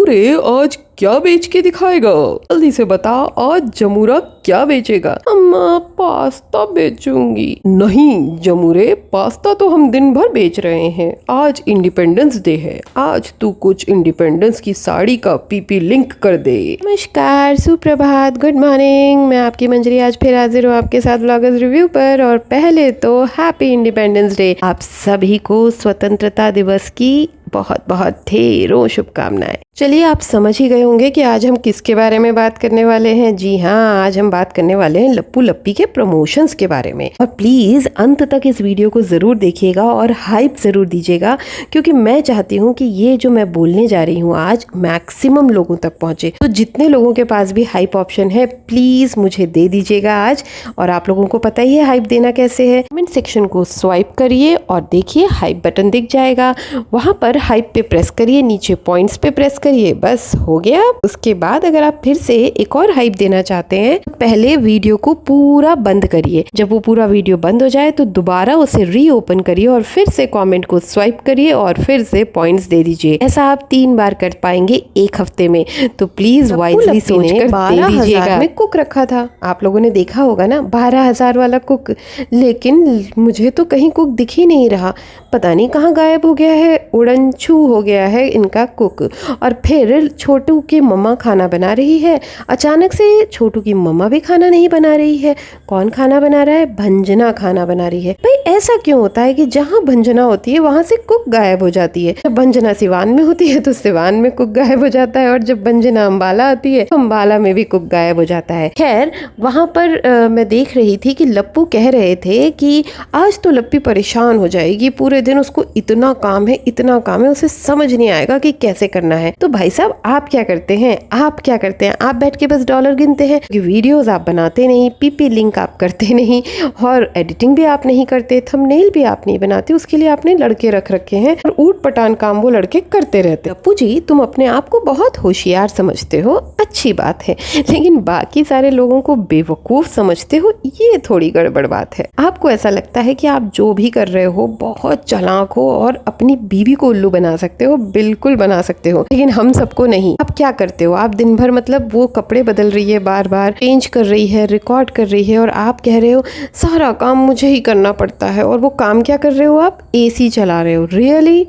जमूरे आज क्या बेच के दिखाएगा? जल्दी से बता, आज जमूरा क्या बेचेगा? अम्मा पास्ता बेचूंगी। नहीं जमूरे, पास्ता तो हम दिन भर बेच रहे हैं। आज इंडिपेंडेंस डे है, आज तू कुछ इंडिपेंडेंस की साड़ी का पीपी लिंक कर दे। नमस्कार, सुप्रभात, गुड मॉर्निंग। मैं आपकी मंजरी आज फिर हाजिर हूँ आपके साथ व्लॉगर्स रिव्यू पर। और पहले तो हैप्पी इंडिपेंडेंस डे। आप सभी को स्वतंत्रता दिवस की बहुत बहुत ढेरों शुभकामनाएं। चलिए, आप समझ ही गए होंगे कि आज हम किसके बारे में बात करने वाले हैं। जी हाँ, आज हम बात करने वाले हैं लप्पू लप्पी के प्रमोशंस के बारे में। और प्लीज अंत तक इस वीडियो को जरूर देखिएगा और हाइप जरूर दीजिएगा, क्योंकि मैं चाहती हूँ कि ये जो मैं बोलने जा रही हूँ आज मैक्सिमम लोगों तक पहुंचे। तो जितने लोगों के पास भी हाइप ऑप्शन है प्लीज मुझे दे दीजिएगा आज। और आप लोगों को पता ही है हाइप देना कैसे है। कमेंट सेक्शन को स्वाइप करिए और देखिए हाइप बटन दिख जाएगा, वहां पर हाइप पे प्रेस करिए, नीचे पॉइंट्स पे प्रेस करिए, बस हो गया। उसके बाद अगर आप फिर से एक और हाइप देना चाहते हैं तो पहले वीडियो को पूरा बंद करिए। जब वो पूरा वीडियो बंद हो जाए तो दोबारा उसे रीओपन करिए और फिर से कमेंट को स्वाइप करिए और फिर से पॉइंट्स दे दीजिए। ऐसा आप 3 बार कर पाएंगे एक हफ्ते में। तो प्लीज वाइजली सोचकर 12,000 में कुक रखा था। आप लोगों ने देखा होगा ना, 12,000 वाला कुक। लेकिन मुझे तो कहीं कुक दिख ही नहीं रहा, पता नहीं कहाँ गायब हो गया है। उड़नछू हो गया है इनका कुक। और फिर छोटू की मम्मा खाना बना रही है, अचानक से छोटू की मम्मा भी खाना नहीं बना रही है। कौन खाना बना रहा है? भंजना खाना बना रही है। भाई ऐसा क्यों होता है कि जहाँ भंजना होती है वहां से कुक गायब हो जाती है? जब भंजना सिवान में होती है तो सिवान में कुक गायब हो जाता है, और जब भंजना अम्बाला आती है तो अम्बाला में भी कुक गायब हो जाता है। खैर, वहां पर मैं देख रही थी कि लप्पू कह रहे थे कि आज तो लप्पी परेशान हो जाएगी, पूरे दिन उसको इतना काम है, इतना काम है, उसे समझ नहीं आएगा कि कैसे करना है। तो भाई साहब, आप क्या करते हैं? आप बैठ के बस डॉलर गिनते हैं। वीडियोस आप बनाते नहीं, पीपी लिंक आप करते नहीं, और एडिटिंग भी आप नहीं करते, थंबनेल भी आप नहीं बनाते। उसके लिए आपने लड़के रख रखे हैं और ऊट पटान काम वो लड़के करते रहते। लप्पू जी, तुम अपने आप को बहुत होशियार समझते हो, अच्छी बात है, लेकिन बाकी सारे लोगों को बेवकूफ समझते हो, ये थोड़ी गड़बड़ बात है। आपको ऐसा लगता है कि आप जो भी कर रहे हो बहुत चालाक हो और अपनी बीवी को उल्लू बना सकते हो। बिल्कुल बना सकते हो, लेकिन हम सबको नहीं। आप क्या करते हो? आप दिन भर मतलब वो कपड़े बदल रही है, बार बार चेंज कर रही है, रिकॉर्ड कर रही है, और आप कह रहे हो सारा काम मुझे ही करना पड़ता है। और वो काम क्या कर रहे हो? आप एसी चला रहे हो। रियली?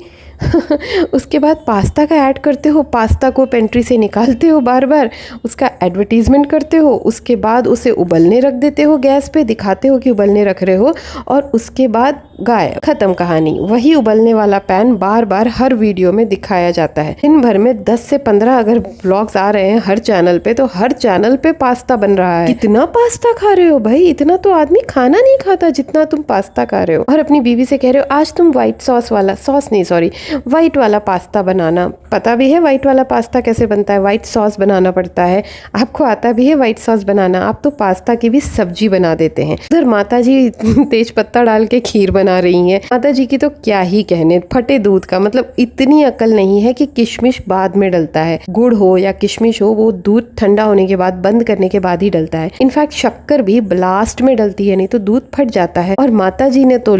उसके बाद पास्ता का ऐड करते हो, पास्ता को पेंट्री से निकालते हो, बार बार उसका एडवर्टीजमेंट करते हो, उसके बाद उसे उबलने रख देते हो गैस पे, दिखाते हो कि उबलने रख रहे हो, और उसके बाद गायब, खत्म कहानी। वही उबलने वाला पैन बार बार हर वीडियो में दिखाया जाता है। दिन भर में 10 से 15 अगर व्लॉग्स आ रहे हैं हर चैनल पे, तो हर चैनल पे पास्ता बन रहा है। कितना पास्ता खा रहे हो भाई? इतना तो आदमी खाना नहीं खाता जितना तुम पास्ता खा रहे हो। और अपनी बीवी से कह रहे हो आज तुम व्हाइट सॉस वाला, सॉस नहीं सॉरी, व्हाइट वाला पास्ता बनाना। पता भी है व्हाइट वाला पास्ता कैसे बनता है, व्हाइट सॉस बनाना पड़ता है। आपको आता भी है व्हाइट सॉस बनाना, आप तो पास्ता की भी सब्जी बना देते हैं। उधर माता जी तेज पत्ता डाल के खीर बना रही हैं। माता जी की तो क्या ही कहने, फटे दूध का मतलब इतनी अकल नहीं है कि किशमिश बाद में डलता है। गुड़ हो या किशमिश हो, वो दूध ठंडा होने के बाद, बंद करने के बाद ही डलता है। इनफैक्ट शक्कर भी ब्लास्ट में डलती है, नहीं तो दूध फट जाता है। और माता जी ने तो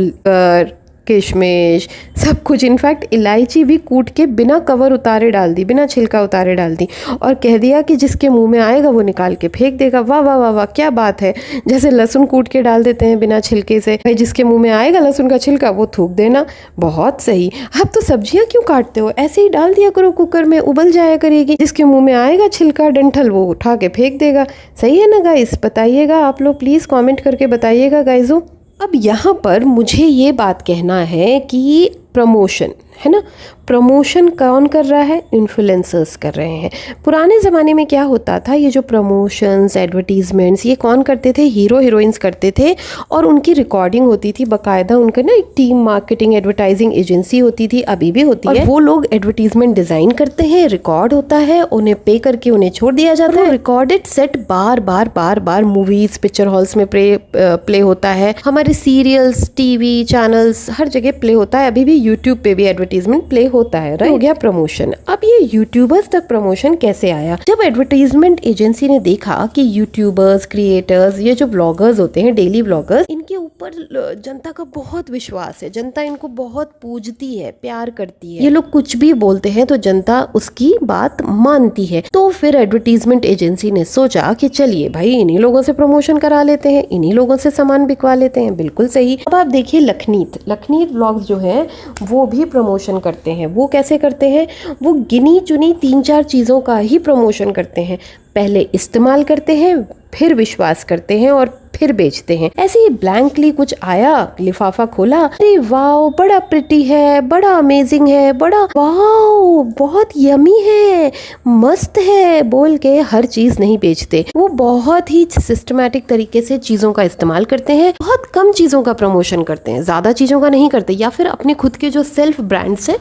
किशमिश सब कुछ, इनफैक्ट इलायची भी कूट के बिना कवर उतारे डाल दी, बिना छिलका उतारे डाल दी, और कह दिया कि जिसके मुंह में आएगा वो निकाल के फेंक देगा। वाह वाह वाह वाह, क्या बात है। जैसे लहसुन कूट के डाल देते हैं बिना छिलके से, भाई जिसके मुंह में आएगा लहसुन का छिलका वो थूक देना। बहुत सही। आप तो सब्जियां क्यों काटते हो? ऐसे ही डाल दिया करो कुकर में, उबल जाया करेगी। जिसके मुंह में आएगा छिलका डंठल वो उठा के फेंक देगा। सही है ना गाइस? बताइएगा आप लोग, प्लीज कमेंट करके बताइएगा गाइजो। अब यहाँ पर मुझे ये बात कहना है कि प्रमोशन है ना, प्रमोशन कौन कर रहा है? इन्फ्लुएंसर्स कर रहे हैं। पुराने ज़माने में क्या होता था, ये जो प्रमोशंस, एडवर्टीजमेंट्स, ये कौन करते थे? हीरो हीरोइंस करते थे, और उनकी रिकॉर्डिंग होती थी बाकायदा। उनका ना एक टीम मार्केटिंग एडवर्टाइजिंग एजेंसी होती थी, अभी भी होती है। वो लोग एडवर्टीजमेंट डिज़ाइन करते हैं, रिकॉर्ड होता है, उन्हें पे करके उन्हें छोड़ दिया जाता है। रिकॉर्डेड सेट बार बार मूवीज, पिक्चर हॉल्स में प्ले होता है। हमारे सीरियल्स, टीवी चैनल्स, हर जगह प्ले होता है। अभी भी यूट्यूब पे भी एडवर्टीजमेंट प्ले होता है, राइट? हो गया प्रमोशन। अब ये यूट्यूबर्स तक प्रमोशन कैसे आया? जब एडवर्टीजमेंट एजेंसी ने देखा कि यूट्यूबर्स, क्रिएटर्स, ये जो ब्लॉगर्स होते हैं, डेली ब्लॉगर्स, इनके ऊपर जनता का बहुत विश्वास है, जनता इनको बहुत पूजती है, प्यार करती है, ये लोग कुछ भी बोलते हैं तो जनता उसकी बात मानती है, तो फिर एडवर्टीजमेंट एजेंसी ने सोचा कि चलिए भाई इन्हीं लोगों से प्रमोशन करा लेते हैं, इन्हीं लोगों से सामान बिकवा लेते हैं। बिल्कुल सही। अब आप देखिए लखनीत ब्लॉग्स जो हैं वो भी प्रमोशन करते हैं। वो कैसे करते हैं? वो गिनी चुनी 3-4 चीज़ों का ही प्रमोशन करते हैं। पहले इस्तेमाल करते हैं, फिर विश्वास करते हैं और फिर बेचते हैं। ऐसे ही ब्लैंकली कुछ आया, लिफाफा खोला, अरे वाओ बड़ा प्रिटी है, बड़ा अमेजिंग है, बड़ा वाओ बहुत यमी है, मस्त है बोल के हर चीज नहीं बेचते। वो बहुत ही सिस्टमैटिक तरीके से चीजों का इस्तेमाल करते हैं, बहुत कम चीजों का प्रमोशन करते हैं, ज्यादा चीजों का नहीं करते, या फिर अपने खुद के जो सेल्फ ब्रांड्स है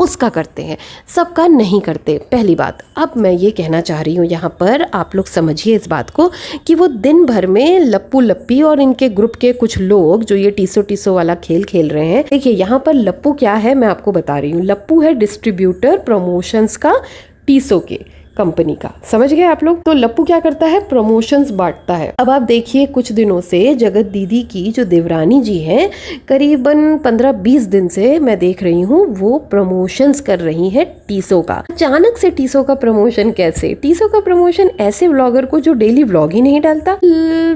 उसका करते हैं, सबका नहीं करते। पहली बात। अब मैं ये कहना चाह रही हूँ यहाँ पर, आप लोग समझिए इस बात को कि वो दिन भर में लप्पू लप्पी और इनके ग्रुप के कुछ लोग जो ये टीसो वाला खेल खेल रहे हैं। देखिए यहाँ पर लप्पू क्या है मैं आपको बता रही हूँ। लप्पू है डिस्ट्रीब्यूटर प्रमोशंस का टीसो के कंपनी का, समझ गए आप लोग? तो लप्पू क्या करता है? प्रमोशंस बांटता है। अब आप देखिए कुछ दिनों से जगत दीदी की जो देवरानी जी हैं, करीबन 15-20 दिन से मैं देख रही हूँ वो प्रमोशंस कर रही हैं टीसो का। अचानक से टीसो का प्रमोशन कैसे? टीसो का प्रमोशन ऐसे व्लॉगर को जो डेली व्लॉग ही नहीं डालता,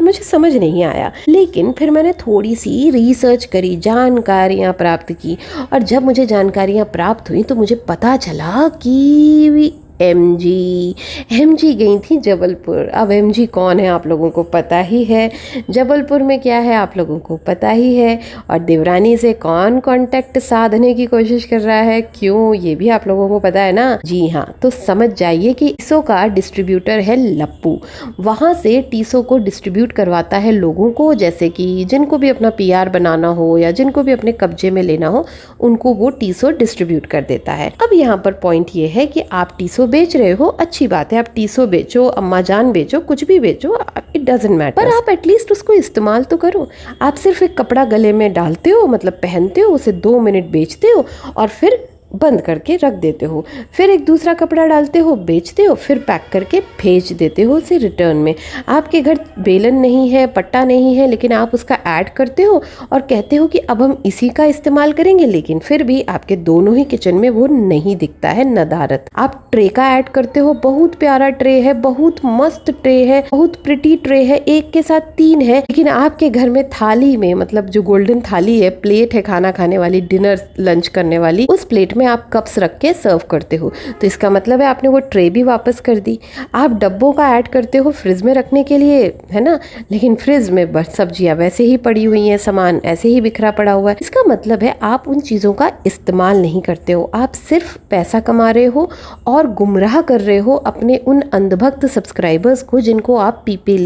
मुझे समझ नहीं आया। लेकिन फिर मैंने थोड़ी सी रिसर्च करी, जानकारियां प्राप्त की, और जब मुझे जानकारियां प्राप्त हुई तो मुझे पता चला कि एमजी गई थी जबलपुर। अब एमजी कौन है आप लोगों को पता ही है, जबलपुर में क्या है आप लोगों को पता ही है, और देवरानी से कौन कांटेक्ट साधने की कोशिश कर रहा है, क्यों, ये भी आप लोगों को पता है ना? जी हाँ, तो समझ जाइए कि टीसो का डिस्ट्रीब्यूटर है लप्पू। वहाँ से टीसो को डिस्ट्रीब्यूट करवाता है लोगों को, जैसे कि जिनको भी अपना PR बनाना हो या जिनको भी अपने कब्जे में लेना हो, उनको वो टीसो डिस्ट्रीब्यूट कर देता है। अब यहाँ पर पॉइंट ये है कि आप टीसो बेच रहे हो, अच्छी बात है, आप टीसो बेचो, अम्मा जान बेचो, कुछ भी बेचो, इट डजंट मैटर, पर आप एटलीस्ट उसको इस्तेमाल तो करो। आप सिर्फ एक कपड़ा गले में डालते हो, मतलब पहनते हो, उसे 2 मिनट बेचते हो और फिर बंद करके रख देते हो, फिर एक दूसरा कपड़ा डालते हो, बेचते हो, फिर पैक करके भेज देते हो उसे रिटर्न में। आपके घर बेलन नहीं है, पट्टा नहीं है, लेकिन आप उसका ऐड करते हो और कहते हो कि अब हम इसी का इस्तेमाल करेंगे, लेकिन फिर भी आपके दोनों ही किचन में वो नहीं दिखता है नदारत। आप ट्रे का ऐड करते हो, बहुत प्यारा ट्रे है, बहुत मस्त ट्रे है, बहुत प्रिटी ट्रे है, एक के साथ 3 है, लेकिन आपके घर में थाली में, मतलब जो गोल्डन थाली है, प्लेट है खाना खाने वाली, डिनर लंच करने वाली, उस प्लेट में आप कप्स रख के सर्व करते हो, तो इसका मतलब है आपने वो ट्रे भी वापस कर दी। आप डब्बों का ऐड करते हो फ्रिज में रखने के लिए, है ना, लेकिन फ्रिज में बस सब्जियां वैसे ही पड़ी हुई हैं, सामान ऐसे ही बिखरा पड़ा हुआ है। इसका मतलब है आप उन चीज़ों का इस्तेमाल नहीं करते हो, आप सिर्फ पैसा कमा रहे हो और गुमराह कर रहे हो अपने उन अंधभक्त सब्सक्राइबर्स को, जिनको आप पीपी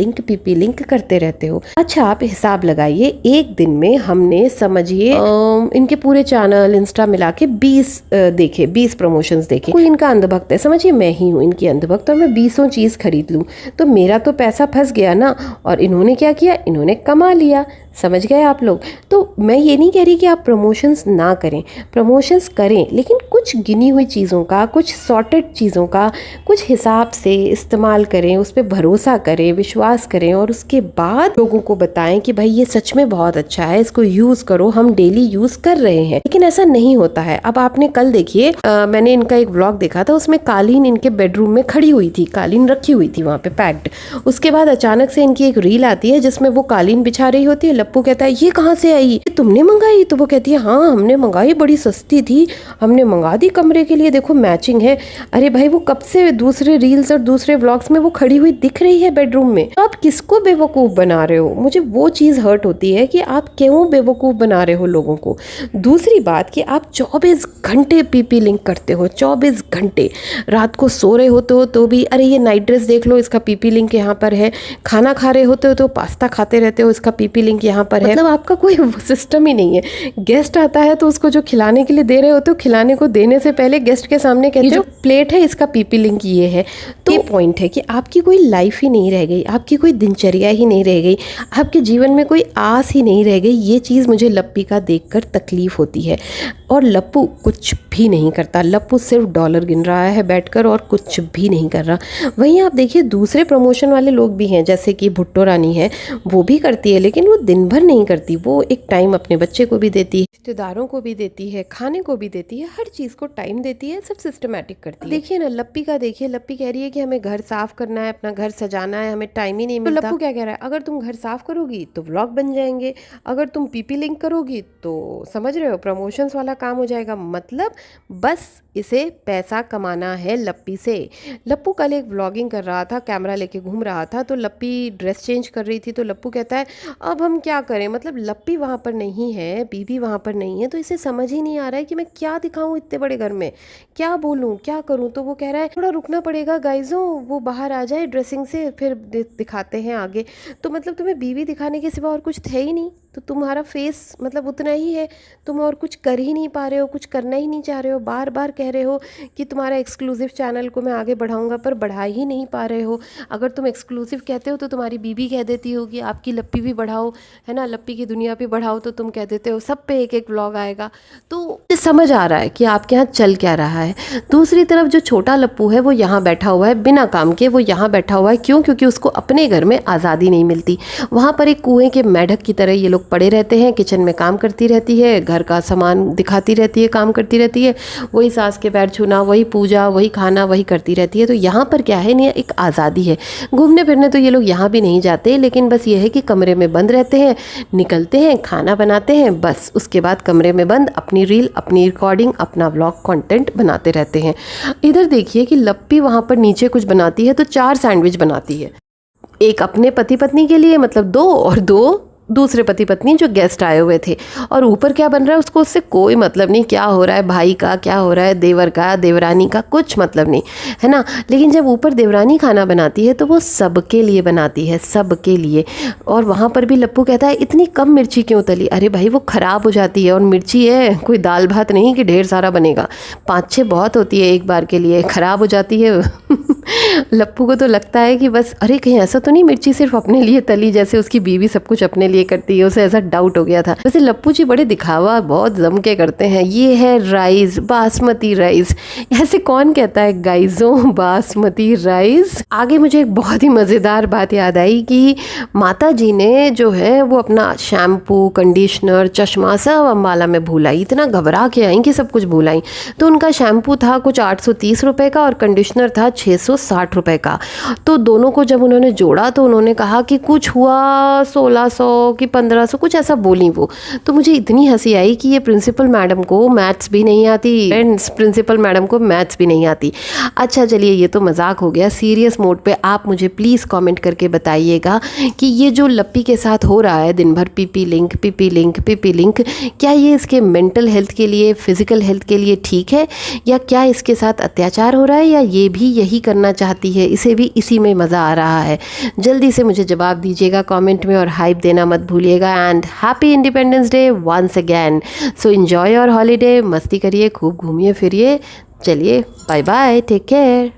लिंक करते रहते हो। अच्छा, आप हिसाब लगाइए, एक दिन में हमने समझिए इनके पूरे चैनल इंस्टा मिला के 20 प्रमोशंस देखे। कोई इनका अंधभक्त है, समझिए मैं ही हूँ इनकी अंधभक्त, और मैं 20 चीज खरीद लूँ तो मेरा तो पैसा फंस गया ना। और इन्होंने क्या किया, इन्होंने कमा लिया, समझ गए आप लोग? तो मैं ये नहीं कह रही कि आप प्रमोशंस ना करें, प्रमोशंस करें, लेकिन कुछ गिनी हुई चीज़ों का, कुछ सॉर्टेड चीज़ों का कुछ हिसाब से इस्तेमाल करें, उस पर भरोसा करें, विश्वास करें, और उसके बाद लोगों को बताएं कि भाई ये सच में बहुत अच्छा है, इसको यूज़ करो, हम डेली यूज़ कर रहे हैं। लेकिन ऐसा नहीं होता है। अब आपने कल देखिए, मैंने इनका एक व्लॉग देखा था, उसमें कालीन इनके बेडरूम में खड़ी हुई थी, कालीन रखी हुई थी वहाँ पे पैक्ड। उसके बाद अचानक से इनकी एक रील आती है जिसमें वो कालीन बिछा रही होती है। लप्पू कहता है ये कहाँ से आई, ये तुमने मंगाई? तो वो कहती है हाँ हमने मंगाई, बड़ी सस्ती थी, हमने मंगा दी कमरे के लिए, देखो मैचिंग है। अरे भाई वो कब से दूसरे रील्स और दूसरे व्लॉग्स में वो खड़ी हुई दिख रही है बेडरूम में, तो आप किसको बेवकूफ़ बना रहे हो? मुझे वो चीज़ हर्ट होती है कि आप क्यों बेवकूफ़ बना रहे हो लोगों को। दूसरी बात कि आप 24 घंटे पीपी लिंक करते हो, 24 घंटे रात को सो रहे होते हो तो भी अरे ये नाइट ड्रेस देख लो, इसका पीपी लिंक यहाँ पर है, खाना खा रहे होते हो तो पास्ता खाते रहते हो, इसका पीपी लिंक यहाँ पर है, मतलब आपका कोई सिस्टम ही नहीं है। गेस्ट आता है तो उसको जो खिलाने के लिए दे रहे होते हो, खिलाने को देने से पहले गेस्ट के सामने कहते हो जो प्लेट है इसका पीपी लिंक ये है। तो ये पॉइंट है कि आपकी कोई लाइफ ही नहीं रह गई, आपकी कोई दिनचर्या ही नहीं रह गई, आपके जीवन में कोई आस ही नहीं रह गई। ये चीज़ मुझे लप्पी का देखकर तकलीफ होती है। और लप्पू कुछ भी नहीं करता, लप्पू सिर्फ डॉलर गिन रहा है बैठकर और कुछ भी नहीं कर रहा। वहीं आप देखिए दूसरे प्रमोशन वाले लोग भी हैं, जैसे कि भुट्टो रानी है, वो भी करती है, लेकिन वो दिन भर नहीं करती। वो एक टाइम अपने बच्चे को भी देती है, रिश्तेदारों को भी देती है, खाने को भी देती है, हर चीज़ को टाइम देती है, सब सिस्टमेटिक करती है। देखिए ना लप्पी का, देखिए लप्पी कह रही है कि हमें घर साफ करना है, अपना घर सजाना है, हमें टाइम ही नहीं मिलता। तो लप्पू क्या कह रहा है, अगर तुम घर साफ करोगी तो व्लॉग बन जाएंगे, अगर तुम पीपी लिंक करोगी तो समझ रहे हो प्रमोशंस वाला काम हो जाएगा। मतलब बस इसे पैसा कमाना है लप्पी से। लप्पू कल एक व्लॉगिंग कर रहा था, कैमरा लेके घूम रहा था, तो लप्पी ड्रेस चेंज कर रही थी। तो लप्पू कहता है अब हम क्या करें, मतलब लप्पी वहाँ पर नहीं है, बीबी वहाँ पर नहीं है, तो इसे समझ ही नहीं आ रहा है कि मैं क्या दिखाऊं इतने बड़े घर में, क्या बोलूं क्या करूं। तो वो कह रहा है थोड़ा रुकना पड़ेगा गाइजों, वो बाहर आ जाए ड्रेसिंग से, फिर दिखाते हैं आगे। तो मतलब तुम्हें बीवी दिखाने के सिवा और कुछ थे ही नहीं, तो तुम्हारा फेस मतलब उतना ही है, तुम और कुछ कर ही नहीं पा रहे हो, कुछ करना ही नहीं चाह रहे हो। बार बार कह रहे हो कि तुम्हारा एक्सक्लूसिव चैनल को मैं आगे बढ़ाऊंगा, पर बढ़ा ही नहीं पा रहे हो। अगर तुम एक्सक्लूसिव कहते हो तो तुम्हारी बीबी कह देती हो कि आपकी लप्पी भी बढ़ाओ, है ना, लप्पी की दुनिया भी बढ़ाओ, तो तुम कह देते हो सब पे एक एक व्लॉग आएगा। तो समझ आ रहा है कि आपके यहाँ चल क्या रहा है। दूसरी तरफ जो छोटा लप्पू है वो यहाँ बैठा हुआ है बिना काम के, वो यहाँ बैठा हुआ है क्यों, क्योंकि उसको अपने घर में आज़ादी नहीं मिलती। वहाँ पर एक कुएं के मेढक की तरह ये लोग पड़े रहते हैं, किचन में काम करती रहती है, घर का सामान दिखाती रहती है, काम करती रहती है, वही सास के पैर छूना, वही पूजा, वही खाना, वही करती रहती है। तो यहाँ पर क्या है, नहीं एक आज़ादी है। घूमने फिरने तो ये लोग यहाँ भी नहीं जाते, लेकिन बस ये है कि कमरे में बंद रहते हैं, निकलते हैं, खाना बनाते हैं, बस उसके बाद कमरे में बंद, अपनी रील, अपनी रिकॉर्डिंग, अपना व्लॉग कंटेंट बनाते रहते हैं। इधर देखिए कि लप्पी वहाँ पर नीचे कुछ बनाती है तो 4 सैंडविच बनाती है, एक अपने पति पत्नी के लिए मतलब 2, और 2 दूसरे पति पत्नी जो गेस्ट आए हुए थे। और ऊपर क्या बन रहा है उसको उससे कोई मतलब नहीं, क्या हो रहा है भाई का, क्या हो रहा है देवर का, देवरानी का, कुछ मतलब नहीं, है ना। लेकिन जब ऊपर देवरानी खाना बनाती है तो वो सबके लिए बनाती है, सबके लिए। और वहाँ पर भी लप्पू कहता है इतनी कम मिर्ची क्यों तली। अरे भाई वो ख़राब हो जाती है, और मिर्ची है कोई दाल भात नहीं कि ढेर सारा बनेगा, 5-6 बहुत होती है एक बार के लिए, ख़राब हो जाती है। लप्पू को तो लगता है कि बस अरे कहीं ऐसा तो नहीं मिर्ची सिर्फ अपने लिए तली, जैसे उसकी बीवी सब कुछ अपने लिए करती है, उसे ऐसा डाउट हो गया था। वैसे लप्पू जी बड़े दिखावा बहुत जम के करते हैं। ये है राइस, बासमती राइस, ऐसे कौन कहता है गाइजों बासमती राइस। आगे मुझे एक बहुत ही मज़ेदार बात याद आई कि माता जी ने जो है वो अपना शैम्पू, कंडीशनर, चश्मा सब अम्बाला में भूल आई। इतना घबरा के आई कि सब कुछ भूल आई। तो उनका शैम्पू था कुछ 830 रुपये का और कंडीशनर था 660 रुपये का। तो दोनों को जब उन्होंने जोड़ा तो उन्होंने कहा कि कुछ हुआ 1600 कि 1500, कुछ ऐसा बोली वो। तो मुझे इतनी हंसी आई कि ये प्रिंसिपल मैडम को मैथ्स भी नहीं आती, फ्रेंड्स, प्रिंसिपल मैडम को मैथ्स भी नहीं आती। अच्छा चलिए ये तो मजाक हो गया। सीरियस मोड पे आप मुझे प्लीज़ कमेंट करके बताइएगा कि ये जो लप्पी के साथ हो रहा है दिन भर PP link PP link PP link, क्या ये इसके मेंटल हेल्थ के लिए, फिजिकल हेल्थ के लिए ठीक है, या क्या इसके साथ अत्याचार हो रहा है, या ये भी यही करना चाहती है, इसे भी इसी में मज़ा आ रहा है। जल्दी से मुझे जवाब दीजिएगा कमेंट में और हाइप देना मत भूलिएगा। And happy independence day once again. So enjoy your holiday, मस्ती करिए, खूब घूमिए फिरिए। चलिए बाय बाय, टेक केयर।